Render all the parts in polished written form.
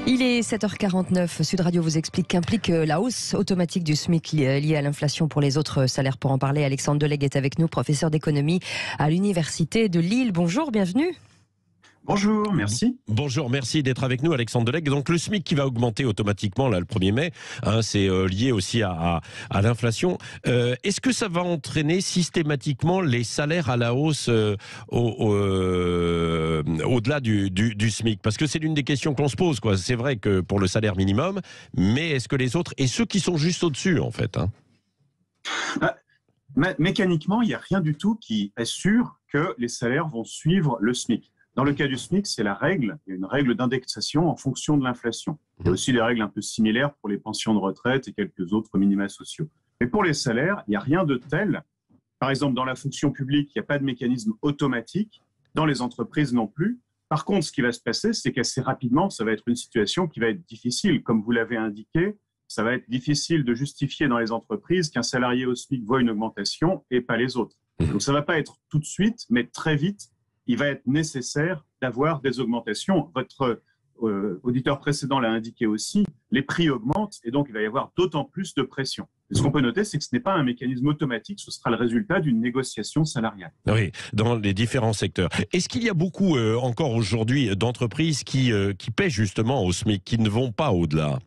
Il est 7h49. Sud Radio vous explique qu'implique la hausse automatique du SMIC liée à l'inflation pour les autres salaires. Pour en parler, Alexandre Delegue est avec nous, professeur d'économie à l'Université de Lille. Bonjour, bienvenue. Bonjour, merci. Bonjour, merci d'être avec nous, Alexandre Delegue. Donc le SMIC qui va augmenter automatiquement là, le 1er mai, c'est lié aussi à l'inflation. Est-ce que ça va entraîner systématiquement les salaires à la hausse au-delà du SMIC? Parce que c'est l'une des questions qu'on se pose, quoi. C'est vrai que pour le salaire minimum, mais est-ce que les autres, et ceux qui sont juste au-dessus en fait Mécaniquement, il n'y a rien du tout qui assure que les salaires vont suivre le SMIC. Dans le cas du SMIC, c'est la règle. Il y a une règle d'indexation en fonction de l'inflation. Il y a aussi des règles un peu similaires pour les pensions de retraite et quelques autres minima sociaux. Mais pour les salaires, il n'y a rien de tel. Par exemple, dans la fonction publique, il n'y a pas de mécanisme automatique. Dans les entreprises non plus. Par contre, ce qui va se passer, c'est qu'assez rapidement, ça va être une situation qui va être difficile. Comme vous l'avez indiqué, ça va être difficile de justifier dans les entreprises qu'un salarié au SMIC voit une augmentation et pas les autres. Donc ça ne va pas être tout de suite, mais très vite, il va être nécessaire d'avoir des augmentations. Votre auditeur précédent l'a indiqué aussi, les prix augmentent et donc il va y avoir d'autant plus de pression. Et ce qu'on peut noter, c'est que ce n'est pas un mécanisme automatique, ce sera le résultat d'une négociation salariale. Oui, dans les différents secteurs. Est-ce qu'il y a beaucoup encore aujourd'hui d'entreprises qui paient justement au SMIC, qui ne vont pas au-delà?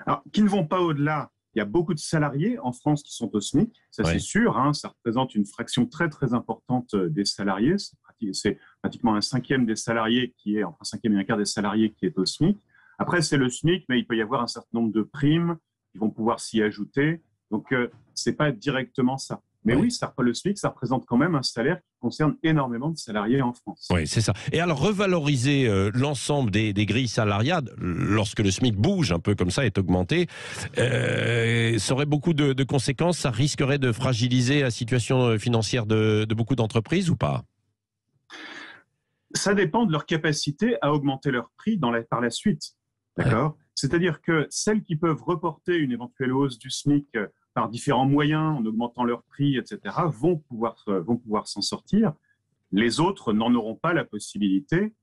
Alors, qui ne vont pas au-delà, il y a beaucoup de salariés en France qui sont au SMIC, ça c'est sûr, ça représente une fraction très très importante des salariés, c'est pratiquement un cinquième des salariés un cinquième et un quart des salariés qui est au SMIC. Après c'est le SMIC, mais il peut y avoir un certain nombre de primes qui vont pouvoir s'y ajouter, donc c'est pas directement ça. Mais oui, le SMIC, ça représente quand même un salaire qui concerne énormément de salariés en France. Oui, c'est ça. Et alors, revaloriser l'ensemble des grilles salariales, lorsque le SMIC bouge un peu comme ça, est augmenté, ça aurait beaucoup de conséquences. Ça risquerait de fragiliser la situation financière de beaucoup d'entreprises ou pas? Ça dépend de leur capacité à augmenter leur prix par la suite. D'accord ? C'est-à-dire que celles qui peuvent reporter une éventuelle hausse du SMIC par différents moyens, en augmentant leur prix, etc., vont pouvoir s'en sortir. Les autres n'en auront pas la possibilité.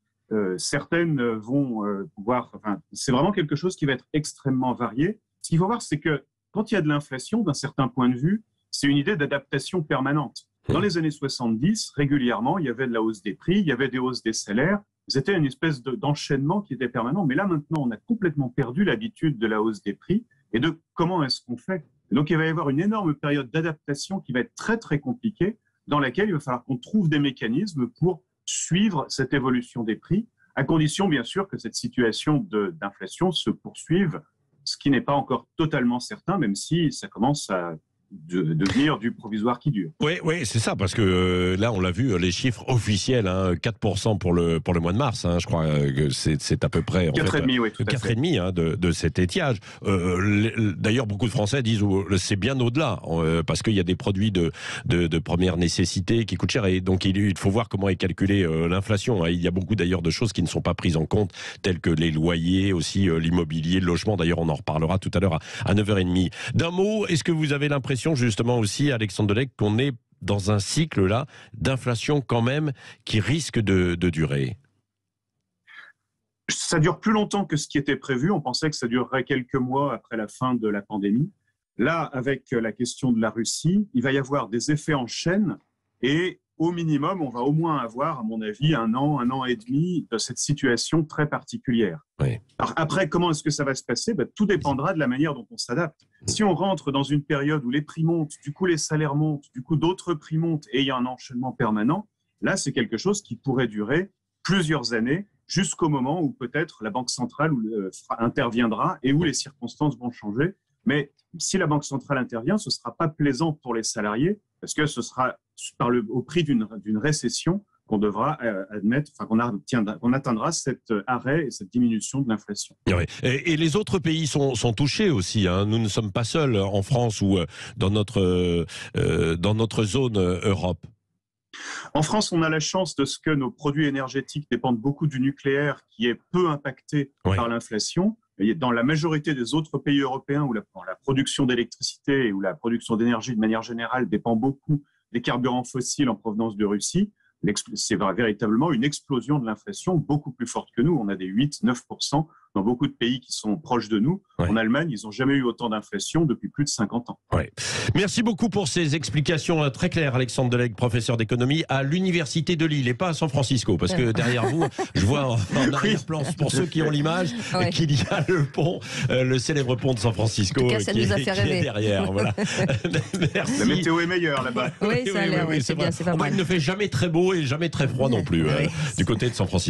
Certaines vont pouvoir... c'est vraiment quelque chose qui va être extrêmement varié. Ce qu'il faut voir, c'est que quand il y a de l'inflation, d'un certain point de vue, c'est une idée d'adaptation permanente. Dans les années 70, régulièrement, il y avait de la hausse des prix, il y avait des hausses des salaires. C'était une espèce d'enchaînement qui était permanent. Mais là, maintenant, on a complètement perdu l'habitude de la hausse des prix et de comment est-ce qu'on fait. Donc, il va y avoir une énorme période d'adaptation qui va être très, très compliquée, dans laquelle il va falloir qu'on trouve des mécanismes pour suivre cette évolution des prix, à condition, bien sûr, que cette situation d'inflation se poursuive, ce qui n'est pas encore totalement certain, même si ça commence à devenir du provisoire qui dure. Oui, c'est ça, parce que là, on l'a vu, les chiffres officiels, 4% pour le mois de mars, je crois que c'est à peu près... 4,5, oui, tout à fait. 4,5 de cet étiage. D'ailleurs, beaucoup de Français disent c'est bien au-delà, parce qu'il y a des produits de première nécessité qui coûtent cher, et donc il faut voir comment est calculée l'inflation. Il y a beaucoup d'ailleurs de choses qui ne sont pas prises en compte, telles que les loyers, aussi l'immobilier, le logement. D'ailleurs, on en reparlera tout à l'heure à 9h30. D'un mot, est-ce que vous avez l'impression justement aussi, Alexandre Delegue, qu'on est dans un cycle là d'inflation quand même qui risque de durer? Ça dure plus longtemps que ce qui était prévu. On pensait que ça durerait quelques mois après la fin de la pandémie. Là, avec la question de la Russie, il va y avoir des effets en chaîne et au minimum, on va au moins avoir, à mon avis, un an et demi de cette situation très particulière. Oui. Alors après, comment est-ce que ça va se passer? Tout dépendra de la manière dont on s'adapte. Si on rentre dans une période où les prix montent, du coup les salaires montent, du coup d'autres prix montent et il y a un enchaînement permanent, là c'est quelque chose qui pourrait durer plusieurs années jusqu'au moment où peut-être la Banque centrale interviendra et où les circonstances vont changer. Mais si la Banque centrale intervient, ce ne sera pas plaisant pour les salariés parce que ce sera au prix d'une récession qu'on devra admettre, qu'on atteindra cet arrêt et cette diminution de l'inflation. Oui. Et les autres pays sont touchés aussi. Nous ne sommes pas seuls en France ou dans notre zone Europe. En France, on a la chance de ce que nos produits énergétiques dépendent beaucoup du nucléaire qui est peu impacté par l'inflation. Et dans la majorité des autres pays européens où la production d'électricité et où la production d'énergie de manière générale dépend beaucoup des carburants fossiles en provenance de Russie, c'est véritablement une explosion de l'inflation beaucoup plus forte que nous. On a des 8-9% dans beaucoup de pays qui sont proches de nous. Ouais. En Allemagne, ils n'ont jamais eu autant d'inflation depuis plus de 50 ans. Ouais. Merci beaucoup pour ces explications très claires, Alexandre Delegue, professeur d'économie à l'Université de Lille et pas à San Francisco, parce que derrière vous, je vois en arrière-plan, pour ceux qui ont l'image, qu'il y a le pont, le célèbre pont de San Francisco, En tout cas, ça nous a fait rêver. est derrière. Voilà. Merci. La météo est meilleure là-bas. Oui, ça a l'air, c'est bien, c'est pas mal. Il ne fait jamais très beau et jamais très froid non plus, du côté de San Francisco.